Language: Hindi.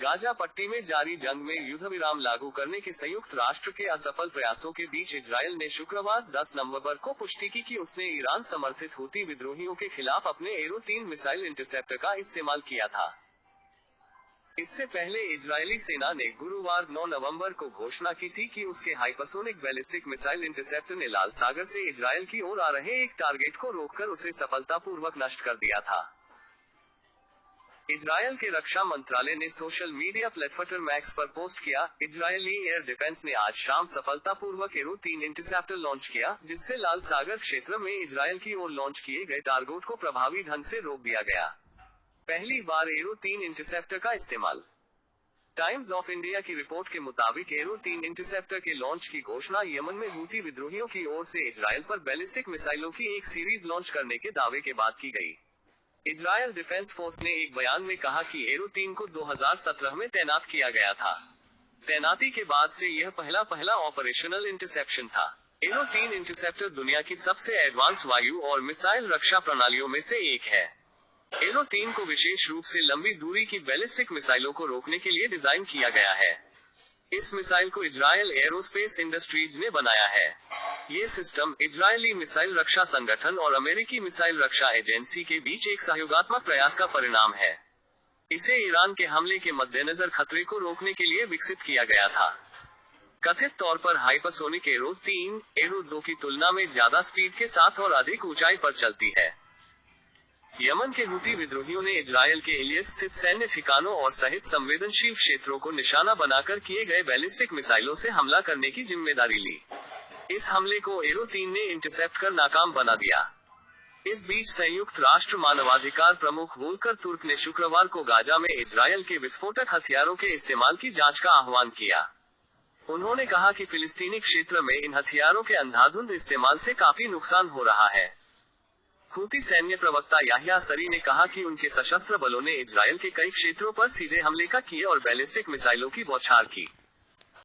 गाजा पट्टी में जारी जंग में युद्ध विराम लागू करने के संयुक्त राष्ट्र के असफल प्रयासों के बीच इजरायल ने शुक्रवार 10 नवंबर को पुष्टि की कि उसने ईरान समर्थित हूती विद्रोहियों के खिलाफ अपने एरो-3 मिसाइल इंटरसेप्टर का इस्तेमाल किया था। इससे पहले इजरायली सेना ने गुरुवार 9 नवंबर को घोषणा की थी कि उसके हाइपरसोनिक बैलिस्टिक मिसाइल इंटरसेप्टर ने लाल सागर से इजरायल की ओर आ रहे एक टारगेट को रोककर उसे सफलतापूर्वक नष्ट कर दिया था। इजरायल के रक्षा मंत्रालय ने सोशल मीडिया प्लेटफॉर्म मैक्स पर पोस्ट किया, इजरायली एयर डिफेंस ने आज शाम सफलतापूर्वक एरो-3 इंटरसेप्टर लॉन्च किया, जिससे लाल सागर क्षेत्र में इजरायल की ओर लॉन्च किए गए टारगेट को प्रभावी ढंग से रोक दिया गया। पहली बार एरो-3 इंटरसेप्टर का इस्तेमाल। टाइम्स ऑफ इंडिया की रिपोर्ट के मुताबिक एरो-3 इंटरसेप्टर के लॉन्च की घोषणा यमन में हूती विद्रोहियों की ओर से इजरायल पर बैलिस्टिक मिसाइलों की एक सीरीज लॉन्च करने के दावे के बाद की गई। इजरायल डिफेंस फोर्स ने एक बयान में कहा कि एरो-3 को 2017 में तैनात किया गया था। तैनाती के बाद से यह पहला ऑपरेशनल इंटरसेप्शन था। एरो-3 इंटरसेप्टर दुनिया की सबसे एडवांस वायु और मिसाइल रक्षा प्रणालियों में से एक है। एरो-3 को विशेष रूप से लंबी दूरी की बैलिस्टिक मिसाइलों को रोकने के लिए डिजाइन किया गया है। इस मिसाइल को इजरायल एरोस्पेस इंडस्ट्रीज ने बनाया है। ये सिस्टम इजरायली मिसाइल रक्षा संगठन और अमेरिकी मिसाइल रक्षा एजेंसी के बीच एक सहयोगात्मक प्रयास का परिणाम है। इसे ईरान के हमले के मद्देनजर खतरे को रोकने के लिए विकसित किया गया था। कथित तौर पर हाइपरसोनिक एरो-3, एरो-2 की तुलना में ज्यादा स्पीड के साथ और अधिक ऊंचाई पर चलती है। यमन के हूती विद्रोहियों ने इजरायल के इलियत स्थित सैन्य ठिकानों और सहित संवेदनशील क्षेत्रों को निशाना बनाकर किए गए बैलिस्टिक मिसाइलों से हमला करने की जिम्मेदारी ली। इस हमले को एरो-3 ने इंटरसेप्ट कर नाकाम बना दिया। इस बीच संयुक्त राष्ट्र मानवाधिकार प्रमुख वोल्कर तुर्क ने शुक्रवार को गाजा में इजरायल के विस्फोटक हथियारों के इस्तेमाल की जांच का आह्वान किया। उन्होंने कहा कि फिलिस्तीनी क्षेत्र में इन हथियारों के अंधाधुंध इस्तेमाल से काफी नुकसान हो रहा है। हूती सैन्य प्रवक्ता याह्या सरी ने कहा कि उनके सशस्त्र बलों ने इजरायल के कई क्षेत्रों पर सीधे हमले का किए और बैलिस्टिक मिसाइलों की बौछार की।